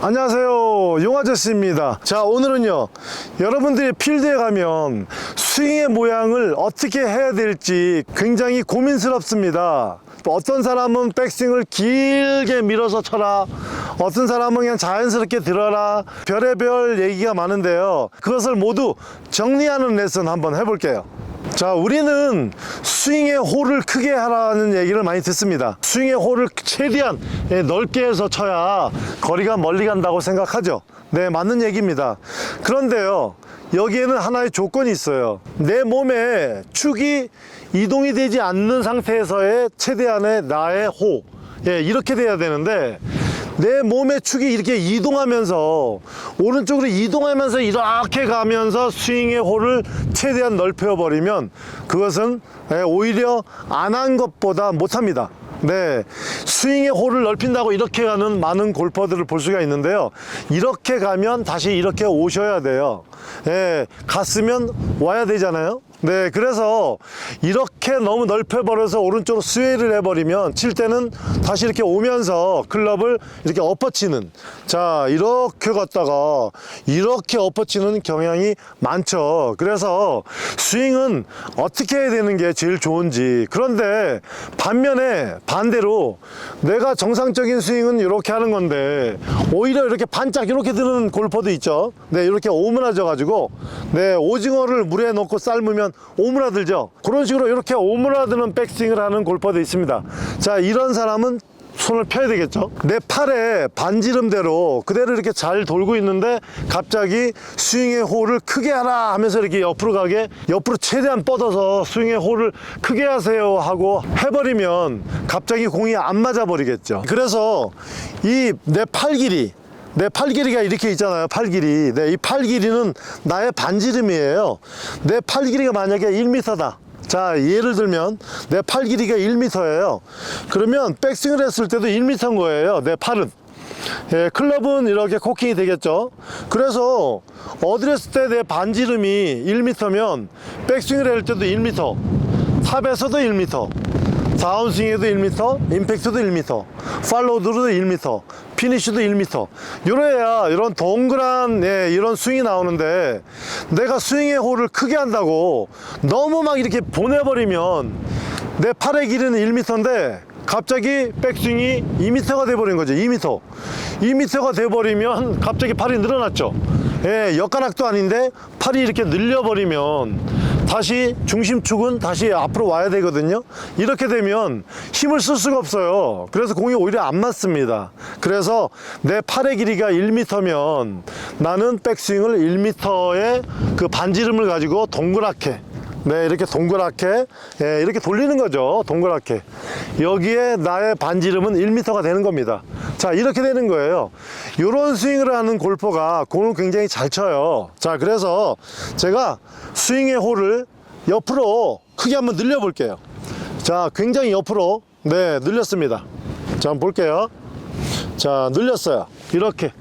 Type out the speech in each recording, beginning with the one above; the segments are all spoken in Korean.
안녕하세요, 용아저씨입니다. 자, 오늘은요, 여러분들이 필드에 가면 스윙의 모양을 어떻게 해야 될지 굉장히 고민스럽습니다. 어떤 사람은 백스윙을 길게 밀어서 쳐라, 어떤 사람은 그냥 자연스럽게 들어라, 별의별 얘기가 많은데요, 그것을 모두 정리하는 레슨 한번 해볼게요. 자, 우리는 스윙의 홀을 크게 하라는 얘기를 많이 듣습니다. 스윙의 홀을 최대한 넓게 해서 쳐야 거리가 멀리 간다고 생각하죠. 네, 맞는 얘기입니다. 그런데요, 여기에는 하나의 조건이 있어요. 내 몸에 축이 이동이 되지 않는 상태에서의 최대한의 나의 호, 이렇게 돼야 되는데, 내 몸의 축이 이렇게 이동하면서 오른쪽으로 이동하면서 이렇게 가면서 스윙의 홀을 최대한 넓혀 버리면 그것은 오히려 안 한 것보다 못합니다. 네, 스윙의 홀을 넓힌다고 이렇게 가는 많은 골퍼들을 볼 수가 있는데요, 이렇게 가면 다시 이렇게 오셔야 돼요. 갔으면 와야 되잖아요. 네, 그래서 이렇게 너무 넓혀버려서 오른쪽으로 스웨이를 해버리면 칠 때는 다시 이렇게 오면서 클럽을 이렇게 엎어치는, 자, 이렇게 갔다가 이렇게 엎어치는 경향이 많죠. 그래서 스윙은 어떻게 해야 되는 게 제일 좋은지. 그런데 반대로 내가 정상적인 스윙은 이렇게 하는 건데 오히려 이렇게 반짝 이렇게 드는 골퍼도 있죠. 네, 이렇게 오므라져 가지고, 네, 오징어를 물에 넣고 삶으면 오므라들죠. 그런 식으로 이렇게 오므라드는 백스윙을 하는 골퍼도 있습니다. 자, 이런 사람은 손을 펴야 되겠죠. 내 팔에 반지름대로 그대로 이렇게 잘 돌고 있는데 갑자기 스윙의 홀을 크게 하라 하면서 이렇게 옆으로 가게, 옆으로 최대한 뻗어서 스윙의 홀을 크게 하세요 하고 해버리면 갑자기 공이 안 맞아 버리겠죠. 그래서 이 내 팔 길이가 이렇게 있잖아요. 팔 길이. 네, 이 팔 길이는 나의 반지름이에요. 내 팔 길이가 만약에 1m다. 자, 예를 들면 내 팔 길이가 1m예요. 그러면 백스윙을 했을 때도 1m인 거예요, 내 팔은. 클럽은 이렇게 코킹이 되겠죠. 그래서 어드레스 때 내 반지름이 1m면 백스윙을 할 때도 1m, 탑에서도 1m, 다운스윙에도 1m, 임팩트도 1m, 팔로우드도 1m, 피니쉬도 1m. 이래야 이런 동그란 이런 스윙이 나오는데, 내가 스윙의 홀을 크게 한다고 너무 막 이렇게 보내버리면 내 팔의 길이는 1m인데 갑자기 백스윙이 2m가 돼버린 거죠. 2m가 돼버리면 갑자기 팔이 늘어났죠. 역가락도 아닌데 팔이 이렇게 늘려버리면 다시 중심축은 다시 앞으로 와야 되거든요. 이렇게 되면 힘을 쓸 수가 없어요. 그래서 공이 오히려 안 맞습니다. 그래서 내 팔의 길이가 1m면 나는 백스윙을 1m의 그 반지름을 가지고 동그랗게, 네, 이렇게 동그랗게, 이렇게 돌리는 거죠. 동그랗게. 여기에 나의 반지름은 1m가 되는 겁니다. 자, 이렇게 되는 거예요. 이런 스윙을 하는 골퍼가 공을 굉장히 잘 쳐요. 자, 그래서 제가 스윙의 홀을 옆으로 크게 한번 늘려 볼게요. 자, 굉장히 옆으로, 네, 늘렸습니다. 자, 한번 볼게요. 자, 늘렸어요. 이렇게.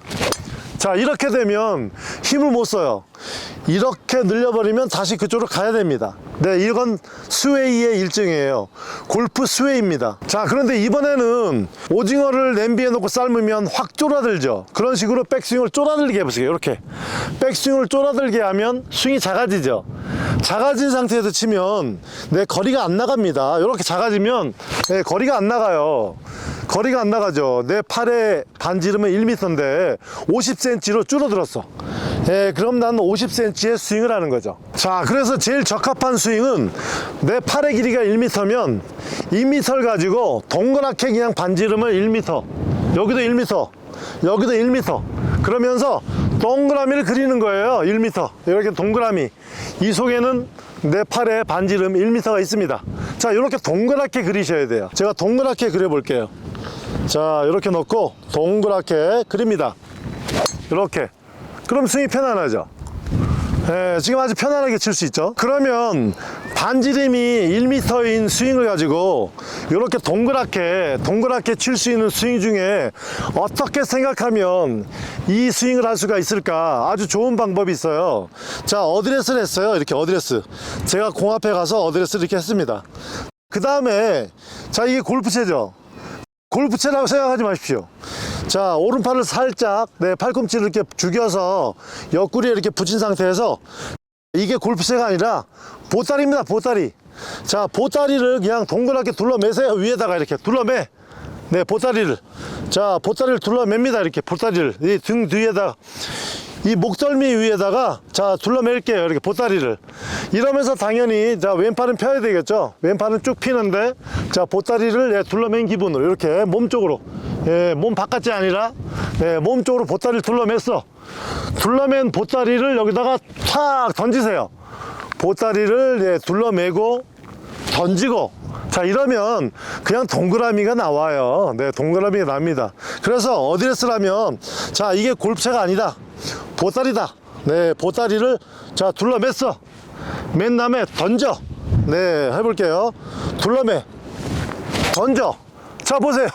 자, 이렇게 되면 힘을 못 써요. 이렇게 늘려버리면 다시 그쪽으로 가야 됩니다. 네, 이건 스웨이의 일종이에요. 골프 스웨이입니다. 자, 그런데 이번에는 오징어를 냄비에 넣고 삶으면 확 쪼라들죠. 그런 식으로 백스윙을 쪼라들게 해보세요. 이렇게 백스윙을 쪼라들게 하면 스윙이 작아지죠. 작아진 상태에서 치면 거리가 안 나갑니다. 이렇게 작아지면 거리가 안 나가요. 거리가 안 나가죠. 내 팔의 반지름은 1m인데 50cm로 줄어들었어. 그럼 나는 50cm의 스윙을 하는 거죠. 자, 그래서 제일 적합한 스윙은 내 팔의 길이가 1m면 2m를 가지고 동그랗게 그냥 반지름을 1m, 여기도 1m, 여기도 1m, 그러면서 동그라미를 그리는 거예요. 1m. 이렇게 동그라미. 이 속에는 내 팔에 반지름 1m가 있습니다. 자, 이렇게 동그랗게 그리셔야 돼요. 제가 동그랗게 그려볼게요. 자, 이렇게 넣고 동그랗게 그립니다. 이렇게. 그럼 스윙이 편안하죠. 지금 아주 편안하게 칠 수 있죠. 그러면 반지름이 1m인 스윙을 가지고 이렇게 동그랗게 칠 수 있는 스윙 중에 어떻게 생각하면 이 스윙을 할 수가 있을까? 아주 좋은 방법이 있어요. 자, 어드레스를 했어요. 이렇게 어드레스. 제가 공 앞에 가서 어드레스를 이렇게 했습니다. 그 다음에, 자, 이게 골프채죠. 골프채라고 생각하지 마십시오. 자, 오른팔을 살짝, 네, 팔꿈치를 이렇게 죽여서 옆구리에 이렇게 붙인 상태에서, 이게 골프채가 아니라 보따리입니다, 보따리. 자, 보따리를 그냥 동그랗게 둘러매세요. 위에다가 이렇게 둘러매. 네, 보따리를. 자, 보따리를 둘러맵니다. 이렇게 보따리를. 이 등 뒤에다가, 이 목덜미 위에다가, 자, 둘러맬게요. 이렇게 보따리를. 이러면서 당연히, 자, 왼팔은 펴야 되겠죠. 왼팔은 쭉 피는데, 자, 보따리를, 예, 둘러맨 기분으로 이렇게 몸 쪽으로, 예, 몸 바깥이 아니라, 네, 몸 쪽으로 보따리를 둘러맸어. 둘러맨 보따리를 여기다가 탁 던지세요. 보따리를, 예, 둘러매고 던지고, 자, 이러면 그냥 동그라미가 나와요. 네, 동그라미가 납니다. 그래서 어드레스라면, 자, 이게 골프채가 아니다, 보따리다. 네, 보따리를, 자, 둘러맸어. 맨 다음에 던져. 네, 해볼게요. 둘러매, 던져. 자, 보세요.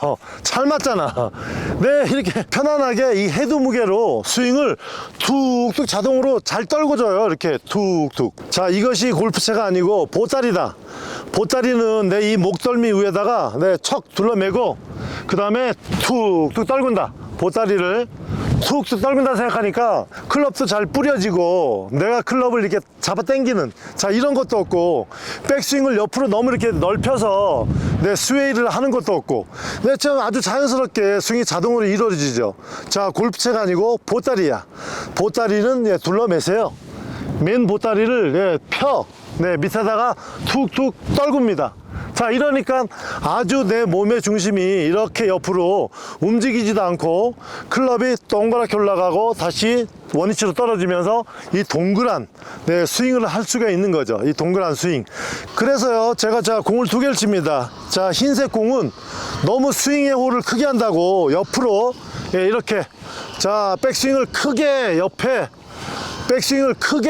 잘 맞잖아. 네, 이렇게 편안하게 이 헤드 무게로 스윙을 툭툭 자동으로 잘 떨궈줘요. 이렇게 툭툭. 자, 이것이 골프채가 아니고 보따리다. 보따리는 내 이 목덜미 위에다가, 네, 척 둘러매고, 그 다음에 툭툭 떨군다. 보따리를 툭툭 떨군다 생각하니까 클럽도 잘 뿌려지고, 내가 클럽을 이렇게 잡아 당기는, 자, 이런 것도 없고, 백스윙을 옆으로 너무 이렇게 넓혀서 내 스웨이를 하는 것도 없고, 네, 참 아주 자연스럽게 스윙이 자동으로 이루어지죠. 자, 골프채가 아니고 보따리야. 보따리는, 예, 둘러매세요. 맨 보따리를, 예, 펴. 네, 밑에다가 툭툭 떨굽니다. 자, 이러니까 아주 내 몸의 중심이 이렇게 옆으로 움직이지도 않고 클럽이 동그랗게 올라가고 다시 원위치로 떨어지면서 이 동그란, 네, 스윙을 할 수가 있는 거죠. 이 동그란 스윙. 그래서요, 제가 공을 2개를 칩니다. 자, 흰색 공은 너무 스윙의 홀을 크게 한다고 옆으로, 예, 이렇게, 자, 백스윙을 크게 옆에, 백스윙을 크게,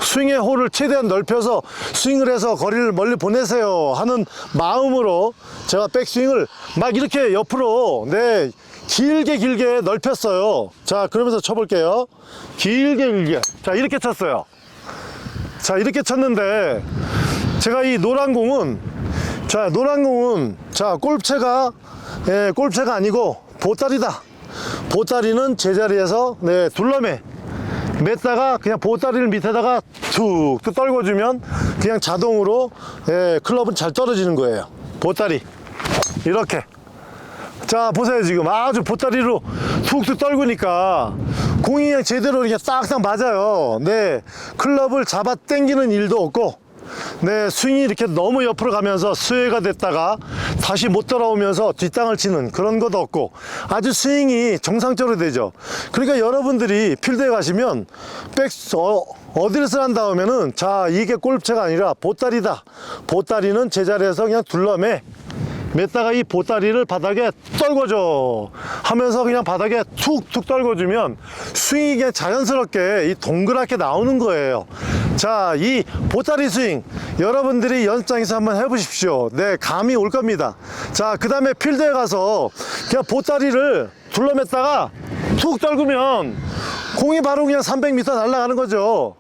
스윙의 홀을 최대한 넓혀서 스윙을 해서 거리를 멀리 보내세요 하는 마음으로 제가 백스윙을 막 이렇게 옆으로, 네, 길게 넓혔어요. 자, 그러면서 쳐볼게요. 길게. 자, 이렇게 쳤어요. 자, 이렇게 쳤는데, 제가 이 노란 공은, 자, 자, 골프채가, 예, 골프채가 아니고 보따리다. 보따리는 제자리에서, 네, 둘러매. 맸다가 그냥 보따리를 밑에다가 툭툭 떨궈주면 그냥 자동으로, 예, 클럽은 잘 떨어지는 거예요. 보따리 이렇게. 자, 보세요. 지금 아주 보따리로 툭툭 떨구니까 공이 그냥 제대로 이렇게 딱딱 맞아요. 네, 클럽을 잡아 당기는 일도 없고, 네, 스윙이 이렇게 너무 옆으로 가면서 스웨이가 됐다가 다시 못 돌아오면서 뒷땅을 치는 그런 것도 없고, 아주 스윙이 정상적으로 되죠. 그러니까 여러분들이 필드에 가시면 어드레스를 한 다음에는, 자, 이게 골프채가 아니라 보따리다. 보따리는 제자리에서 그냥 둘러매. 맸다가 이 보따리를 바닥에 떨궈줘 하면서 그냥 바닥에 툭툭 떨궈주면 스윙이 그냥 자연스럽게 이 동그랗게 나오는 거예요. 자, 이 보따리 스윙 여러분들이 연습장에서 한번 해보십시오. 네, 감이 올 겁니다. 자, 그 다음에 필드에 가서 그냥 보따리를 둘러맸다가 툭 떨구면 공이 바로 그냥 300m 날아가는 거죠.